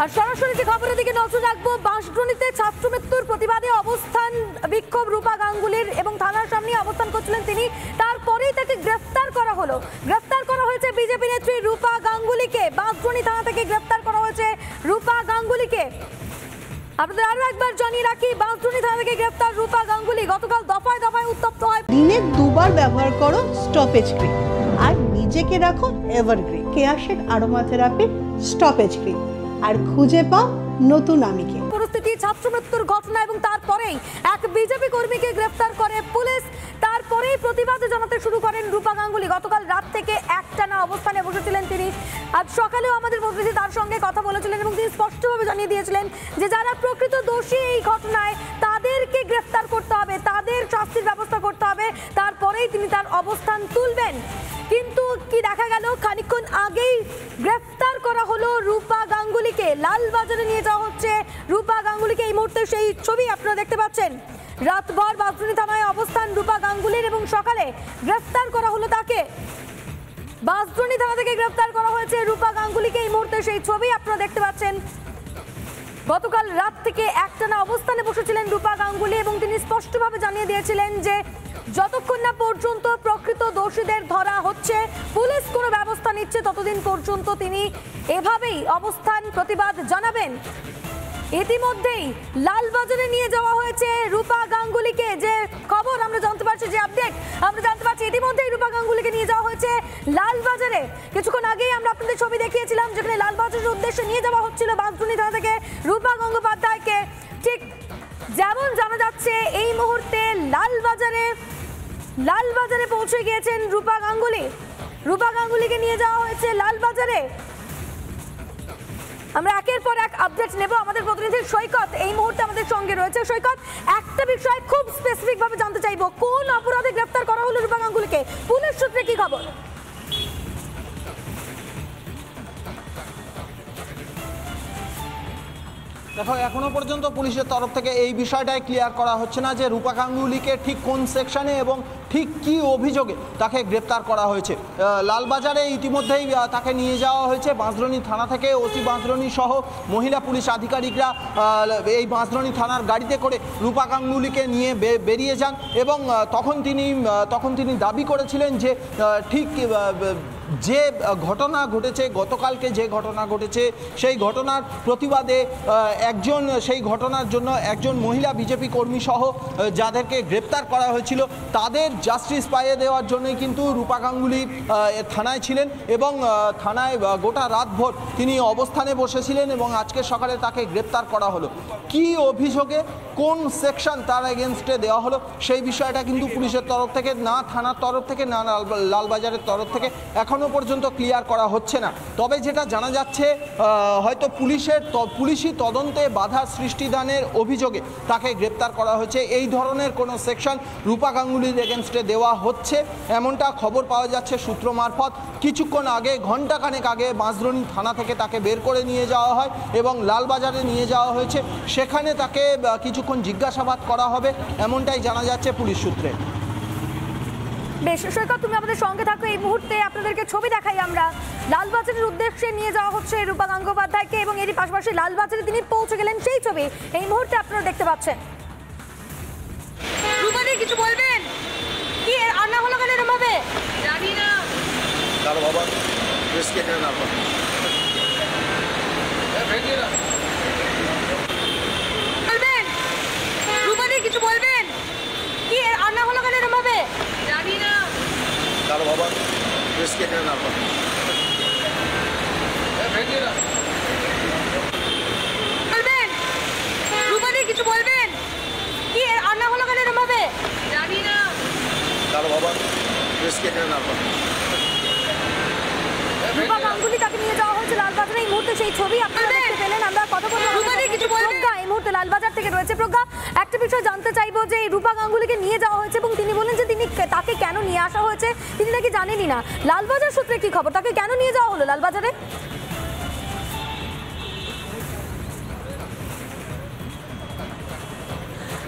আর সরাসরি যে খবরের দিকে নজর রাখবো, বাঁশদ্রোণীতে ছাত্র মৃত্যুর প্রতিবাদে অবস্থান বিক্ষোভ রূপা গাঙ্গুলির এবং থানার সামনে অবস্থান করছিলেন তিনি। তারপরেই তাকে গ্রেফতার করা হলো। গ্রেফতার করা হয়েছে বিজেপি নেত্রী রূপা গাঙ্গুলিকে। বাঁশদ্রোণী থানা থেকে গ্রেফতার করা হয়েছে রূপা গাঙ্গুলিকে। আপনাদের আরো একবার জানিয়ে রাখি, বাঁশদ্রোণী থানা থেকে গ্রেফতার রূপা গাঙ্গুলি। গতকাল দফায় দফায় উত্তপ্ত হয়। দিনে দুবার ব্যবহার করো স্টপেজ ক্রিম আর নিজেকে রাখো evergreen. Keya Seth aroma therapy stoppage cream আর খুঁজে পাও নতুন আমিকে। পরিস্থিতি, ছাত্র মৃত্যুর ঘটনা এবং তারপরেই এক বিজেপি কর্মীকে গ্রেফতার করে পুলিশ। তারপরেই প্রতিবাদ জানাতে শুরু করেন রূপা গাঙ্গুলি। গতকাল রাত থেকে একটানা অবস্থানে বসেছিলেন তিনি। আজ সকালেও আমাদের প্রতিনিধি তার সঙ্গে কথা বলেছিলেন এবং তিনি স্পষ্টভাবে জানিয়ে দিয়েছিলেন যে যারা প্রকৃত দোষী এই ঘটনায় তাদেরকে গ্রেফতার করতে হবে, তাদের শাস্তির ব্যবস্থা করতে হবে, তারপরেই তিনি তার অবস্থান তুলবেন। কিন্তু কি দেখা গেল, খানিকক্ষণ আগেই গ্রেফতার করা হলো রূপা গাঙ্গুলিকে। লালবাজারে নিয়ে যাওয়া হচ্ছে রূপা গাঙ্গুলিকে। এই মুহূর্তে সেই ছবি আপনারা দেখতে পাচ্ছেন। রাতভর বাঁশদ্রোণী থানায় অবস্থান রূপা গাঙ্গুলির এবং সকালে গ্রেফতার করা হলো তাকে। বাঁশদ্রোণী থানা থেকে গ্রেফতার করা হয়েছে রূপা গাঙ্গুলিকে। এই মুহূর্তে সেই ছবি আপনারা দেখতে পাচ্ছেন। গতকাল রাত থেকে একটানা অবস্থানে বসেছিলেন রূপা গাঙ্গুলি এবং তিনি স্পষ্টভাবে জানিয়ে দিয়েছিলেন যে যতক্ষণ না পর্যন্ত প্রকৃত দোষীদের ধরা হচ্ছে, পুলিশ কোনো ব্যবস্থা নিচ্ছে, ততদিন পর্যন্ত তিনি এভাবেই অবস্থান প্রতিবাদ জানাবেন। ইতিমধ্যেই লালবাজারে নিয়ে যাওয়া হয়েছে রূপা গাঙ্গুলিকে। যে খবর আমরা জানতে পারছি, যে আপডেট আমরা জানতে পারছি, ইতিমধ্যেই রূপা গাঙ্গুলিকে নিয়ে যাওয়া হয়েছে লালবাজারে। কিছুক্ষণ আগেই আমরা আপনাদের ছবি দেখিয়েছিলাম যেখানে লালবাজারের উদ্দেশ্যে নিয়ে যাওয়া হচ্ছিল বাঁশদ্রোণী থানা থেকে রূপা গঙ্গোপাধ্যায়কে। ঠিক যেমন জানা যাচ্ছে এই মুহূর্তে লালবাজারে পৌঁছে গিয়েছেন রূপা গাঙ্গুলি। রূপা গাঙ্গুলিকে নিয়ে যাওয়া হয়েছে লালবাজারে। আমরা একের পর এক আপডেট নেব। আমাদের প্রতিনিধি সৈকত এই মুহূর্তে আমাদের সঙ্গে রয়েছে। সৈকত, একটা বিষয় খুব স্পেসিফিক ভাবে জানতে চাইবো, কোন অপরাধে গ্রেফতার করা হলো রূপা গাঙ্গুলিকে? পুলিশ সূত্রে কি খবর? দেখো, এখনো পর্যন্ত পুলিশের তরফ থেকে এই বিষয়টাই ক্লিয়ার করা হচ্ছে না যে রূপা গাঙ্গুলিকে ঠিক কোন সেকশনে এবং ঠিক কি অভিযোগে তাকে গ্রেপ্তার করা হয়েছে। লালবাজারে ইতিমধ্যেই তাকে নিয়ে যাওয়া হয়েছে। বাঁশদ্রোণী থানা থেকে ওসি বাঁশদ্রোণী সহ মহিলা পুলিশ আধিকারিকরা এই বাঁশদ্রোণী থানার গাড়িতে করে রূপা গাঙ্গুলিকে নিয়ে বেরিয়ে যান এবং তখন তিনি দাবি করেছিলেন যে ঠিক যে ঘটনা ঘটেছে, গতকালকে যে ঘটনা ঘটেছে, সেই ঘটনার প্রতিবাদে সেই ঘটনার জন্য একজন মহিলা বিজেপি কর্মী সহ যাদেরকে গ্রেপ্তার করা হয়েছিল তাদের জাস্টিস পাইয়ে দেওয়ার জন্যই কিন্তু রূপা গাঙ্গুলি থানায় ছিলেন এবং থানায় গোটা রাতভর তিনি অবস্থানে বসেছিলেন এবং আজকে সকালে তাকে গ্রেপ্তার করা হলো। কি অভিযোগে, কোন সেকশন তার এগেনস্টে দেওয়া হলো সেই বিষয়টা কিন্তু পুলিশের তরফ থেকে, না থানার তরফ থেকে, না লালবাজারের তরফ থেকে এখনো পর্যন্ত ক্লিয়ার করা হচ্ছে না। তবে যেটা জানা যাচ্ছে, হয়তো পুলিশি তদন্তে বাধা সৃষ্টিদানের অভিযোগে তাকে গ্রেপ্তার করা হয়েছে। এই ধরনের কোনো সেকশন রূপা গাঙ্গুলির এগেনস্টে দেওয়া হচ্ছে এমনটা খবর পাওয়া যাচ্ছে সূত্র মারফত। কিছুক্ষণ আগে, ঘণ্টাখানেক আগে বাঁশদ্রোণী থানা থেকে তাকে বের করে নিয়ে যাওয়া হয় এবং লালবাজারে নিয়ে যাওয়া হয়েছে। সেখানে তাকে কিছুক্ষণ জিজ্ঞাসাবাদ করা হবে এমনটাই জানা যাচ্ছে পুলিশ সূত্রে। বেশ সৈকত, তুমি আমাদের সঙ্গে থাকো। এই মুহূর্তে আপনাদেরকে ছবি দেখাই আমরা। লালবাজারের উদ্দেশ্যে নিয়ে যাওয়া হচ্ছে রূপা গঙ্গোপাধ্যায়কে এবং এরই পাশাপাশি লালবাজারে তিনি পৌঁছে গেলেন, সেই ছবি এই মুহূর্তে আপনারা দেখতে পাচ্ছেন। রূপাদি, কিছু বলবেন? কি আনা হলো কেন এরকম ভাবে? জানি না। তার বাবা রিস্কে কেন না বলবেন? রূপাদি, কিছু বলবেন? কি আনা হলো কেন এরকম ভাবে? জানি না। তার বাবা রিস্কে কেন না বলবেন? রূপাদি, কিছু বলবেন? কি আনা হলো কেন এরকম ভাবে? জানি না। তার বাবা রিস্কে কেন না বলবেন? রূপা গাঙ্গুলি তাকে নিয়ে যাওয়া হয়েছে লালবাজারে। এই মুহূর্তে সেই ছবি আপনারা দেখতে পেলেন। আমরা কথা বলবো প্রজ্ঞা এই মুহূর্তে লালবাজার থেকে রয়েছে। প্রজ্ঞা, একটা বিষয় জানতে চাইবো যে রূপা গাঙ্গুলিকে নিয়ে যাওয়া হয়েছে এবং তিনি বলেন যে তাকে কেন নিয়ে আসা হয়েছে তিনি নাকি জানেনই না। লালবাজার সূত্রে কি খবর, তাকে কেন নিয়ে যাওয়া হলো লালবাজারে?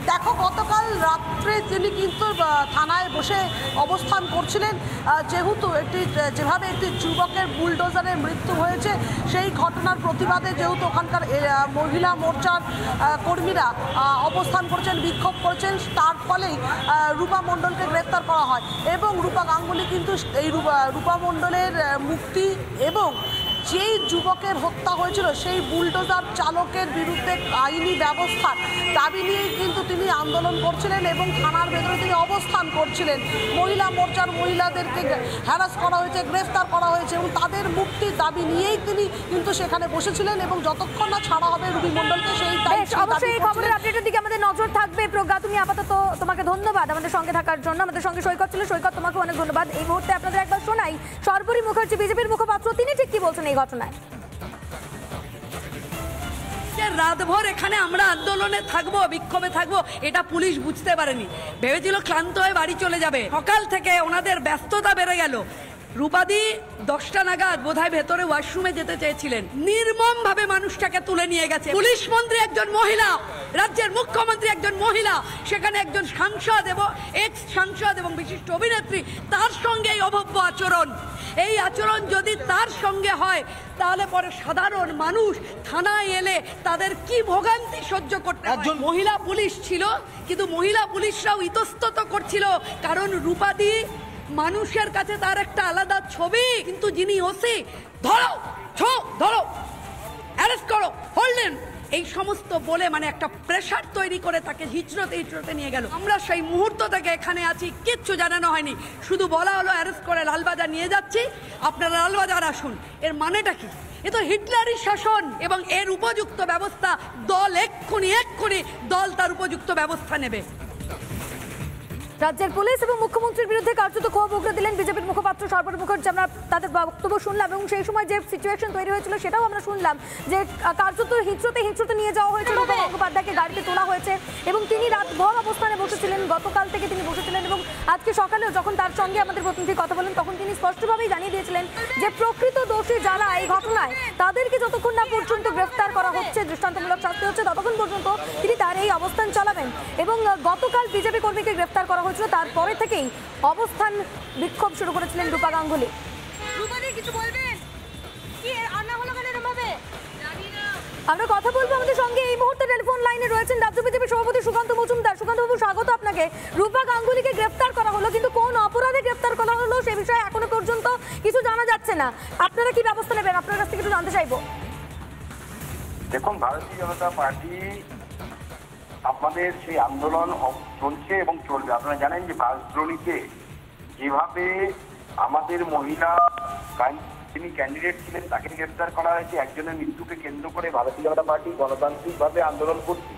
দেখো, গতকাল রাত্রে তিনি কিন্তু থানায় বসে অবস্থান করছিলেন, যেহেতু যেভাবে একটি যুবকের বুলডোজারের মৃত্যু হয়েছে সেই ঘটনার প্রতিবাদে যেহেতু ওখানকার মহিলা মোর্চার কর্মীরা অবস্থান করছেন, বিক্ষোভ করছেন, তার ফলেই রূপা মণ্ডলকে গ্রেপ্তার করা হয় এবং রূপা গাঙ্গুলি কিন্তু এই রূপা মণ্ডলের মুক্তি এবং যেই যুবকের হত্যা হয়েছিল সেই বুলডোজার চালকের বিরুদ্ধে আইনি ব্যবস্থা দাবি নিয়েই কিন্তু তিনি আন্দোলন করছিলেন এবং থানার ভেতরে তিনি অবস্থান করছিলেন। মহিলা মোর্চার মহিলাদেরকে হ্যারাস করা হয়েছে, গ্রেফতার করা হয়েছে এবং তাদের মুক্তির দাবি নিয়েই তিনি কিন্তু সেখানে বসেছিলেন এবং যতক্ষণ না ছাড়া হবে রুবি মণ্ডলকে সেই অবশ্যই এই খবরের আপডেটের দিকে আমাদের নজর থাকবে। প্রজ্ঞা, তুমি আপাতত তোমাকে ধন্যবাদ আমাদের সঙ্গে থাকার জন্য। আমাদের সঙ্গে সৈকত ছিল, সৈকত তোমাকে অনেক ধন্যবাদ। এই মুহূর্তে আপনাদের একবার শোনাই সর্বরী মুখার্জি বিজেপির মুখপাত্র, তিনি ঠিক কি বলছেন এই ঘটনায়। রাতভর এখানে আমরা আন্দোলনে থাকবো, বিক্ষোভে থাকবো, এটা পুলিশ বুঝতে পারেনি। ভেবেছিল ক্লান্ত হয়ে বাড়ি চলে যাবে। সকাল থেকে ওনাদের ব্যস্ততা বেড়ে গেল। রূপাদি 10টা নাগাদ বোধহয় ভেতরে ওয়াশরুমে যেতে চেয়েছিলেন, নির্মম ভাবে মানুষটাকে তুলে নিয়ে গেছে। পুলিশ মন্ত্রী একজন মহিলা, রাজ্যের মুখ্যমন্ত্রী একজন মহিলা, সেখানে একজন সাংসদ এবং এক্স সাংসদ এবং বিশিষ্ট অভিনেত্রী, তার সঙ্গে এই অভব্য আচরণ। এই আচরণ যদি তার সঙ্গে হয় তাহলে পরে সাধারণ মানুষ থানায় এলে তাদের কি ভোগান্তি সহ্য করতে হয়। একজন মহিলা পুলিশ ছিল, কিন্তু মহিলা পুলিশরাও ইতস্তত করছিল, কারণ রূপাদি মানুষের কাছে তার একটা আলাদা ছবি। কিন্তু যিনি ওসি, ধরো ধরো, অ্যারেস্ট করো, হোল্ডেন, এই সমস্ত বলে মানে একটা প্রেশার তৈরি করে তাকে হিচড়তে নিয়ে গেল। আমরা সেই মুহূর্ত থেকে এখানে আছি, কিচ্ছু জানানো হয়নি, শুধু বলা হলো অ্যারেস্ট করে লালবাজার নিয়ে যাচ্ছি, আপনারা লালবাজার আসুন। এর মানেটা কি? এ তো হিটলারি শাসন এবং এর উপযুক্ত ব্যবস্থা দল এক্ষুনি দল তার উপযুক্ত ব্যবস্থা নেবে। রাজ্যের পুলিশ এবং মুখ্যমন্ত্রীর বিরুদ্ধে কার্যত ক্ষোভ উগরে দিলেন বিজেপির মুখপাত্র সর্বরী মুখার্জি। আমরা তাদের বক্তব্য শুনলাম এবং সেই সময় যে সিচুয়েশন তৈরি হয়েছিল সেটাও আমরা শুনলাম, যে কার্যত হিঁচড়তে নিয়ে যাওয়া হয়েছে, রূপা গঙ্গোপাধ্যায়কে গাড়িতে তোলা হয়েছে এবং তিনি রাতভর অবস্থানে বসেছিলেন। গতকাল থেকে তিনি বসেছিলেন এবং আজকে সকালেও যখন তার সঙ্গে আমাদের প্রতিনিধি কথা বলেন তখন তিনি স্পষ্টভাবেই জানিয়ে দিয়েছিলেন যে প্রকৃত দোষী যারা এই ঘটনায় তাদেরকে যতক্ষণ না পর্যন্ত গ্রেফতার করা হচ্ছে, দৃষ্টান্তমূলক শাস্তি হচ্ছে, ততক্ষণ পর্যন্ত তিনি তার এই অবস্থান চালাবেন। এবং গতকাল বিজেপি কর্মীকে গ্রেফতার করা হয়েছিল, তারপরে থেকেই অবস্থান বিক্ষোভ শুরু করেছিলেন রূপা গাঙ্গুলি। আমরা কথা বলবো, আমাদের সঙ্গে এই মুহূর্তে টেলিফোন লাইনে রয়েছেন রাজ্য বিজেপি সভাপতি সুকান্ত মজুমদার। সুকান্ত বাবু, স্বাগত আপনাকে। রূপা গাঙ্গুলিকে গ্রেফতার করা হলো, কিন্তু কোন অপরাধে গ্রেফতার করা হলো সে বিষয়ে এখনো পর্যন্ত কিছু জানা যাচ্ছে না। আপনারা কি ব্যবস্থা নেবেন, আপনার কাছ থেকে একটু জানতে চাইবো। দেখুন, ভারতীয় জনতা পার্টি আমাদের সেই আন্দোলন চলছে এবং চলবে। আপনারা জানেন যে বাসদ্রোণীতে যেভাবে আমাদের মহিলা তিনি ক্যান্ডিডেট ছিলেন তাকে গ্রেফতার করা হয়েছে, একজনের মৃত্যুকে কেন্দ্র করে ভারতীয় জনতা পার্টি গণতান্ত্রিকভাবে আন্দোলন করছে।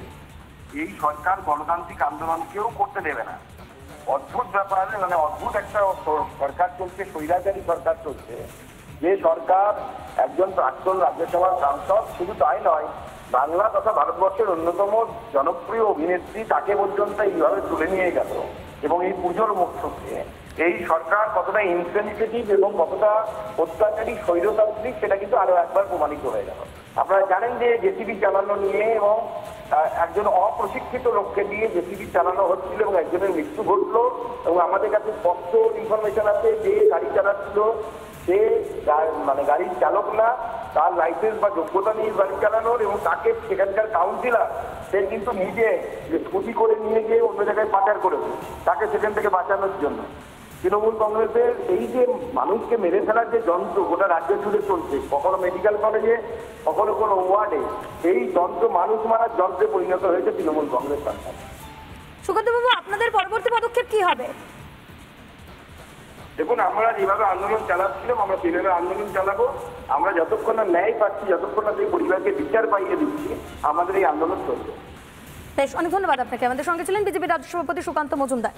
এই সরকার গণতান্ত্রিক আন্দোলনকেও করতে দেবে না। অদ্ভুত ব্যাপার, মানে অদ্ভুত একটা সরকার চলছে, স্বৈরাচারী সরকার চলছে, যে সরকার একজন প্রাক্তন রাজ্যসভার সাংসদ, শুধু তাই নয়, বাংলা তথা ভারতবর্ষের অন্যতম জনপ্রিয় অভিনেত্রী, তাকে পর্যন্ত এইভাবে তুলে নিয়ে গেল। এবং এই পুজোর মধ্যে এই সরকার কতটা ইনসেনসিটিভ এবং কতটা অত্যাচারী স্বৈরতান্ত্রিক সেটা কিন্তু আরো একবার প্রমাণিত হয়ে গেল। আপনারা জানেন যে জেসিবি চালানো নিয়ে এবং একজন অপ্রশিক্ষিত লোককে দিয়ে জেসিবি চালানো হচ্ছিল এবং একজনের মৃত্যু ঘটলো এবং আমাদের কাছে স্পষ্ট ইনফরমেশন আছে যে গাড়ি চালাচ্ছিল সে মানে গাড়ির চালক না, তার লাইসেন্স বা যোগ্যতা নেই গাড়ি চালানোর, এবং তাকে সেখানকার কাউন্সিলর সে কিন্তু নিজে স্কুটি করে নিয়ে গিয়ে অন্য জায়গায় পাচার করেছে তাকে সেখান থেকে বাঁচানোর জন্য। তৃণমূল কংগ্রেসের এই যে মানুষকে মেরে ফেলার যে যন্ত্র গোটা রাজ্য জুড়ে চলছে, কখনো মেডিকেল কলেজে, কখনো কোনো ওয়ার্ডে, এই যন্ত্র মানুষ মারার যন্ত্রে পরিণত হয়েছে তৃণমূল কংগ্রেস সরকার। সুকান্ত বাবু, আপনাদের পরবর্তী পদক্ষেপ কি হবে? দেখুন, আমরা যেভাবে আন্দোলন চালাচ্ছিলাম আমরা সেভাবে আন্দোলন চালাবো। আমরা যতক্ষণ না ন্যায় পাচ্ছি, যতক্ষণ না সেই পরিবারকে বিচার পাইয়ে দিচ্ছি, আমাদের এই আন্দোলন চলবে। বেশ, অনেক ধন্যবাদ আপনাকে। আমাদের সঙ্গে ছিলেন বিজেপি রাজ্য সভাপতি সুকান্ত মজুমদার।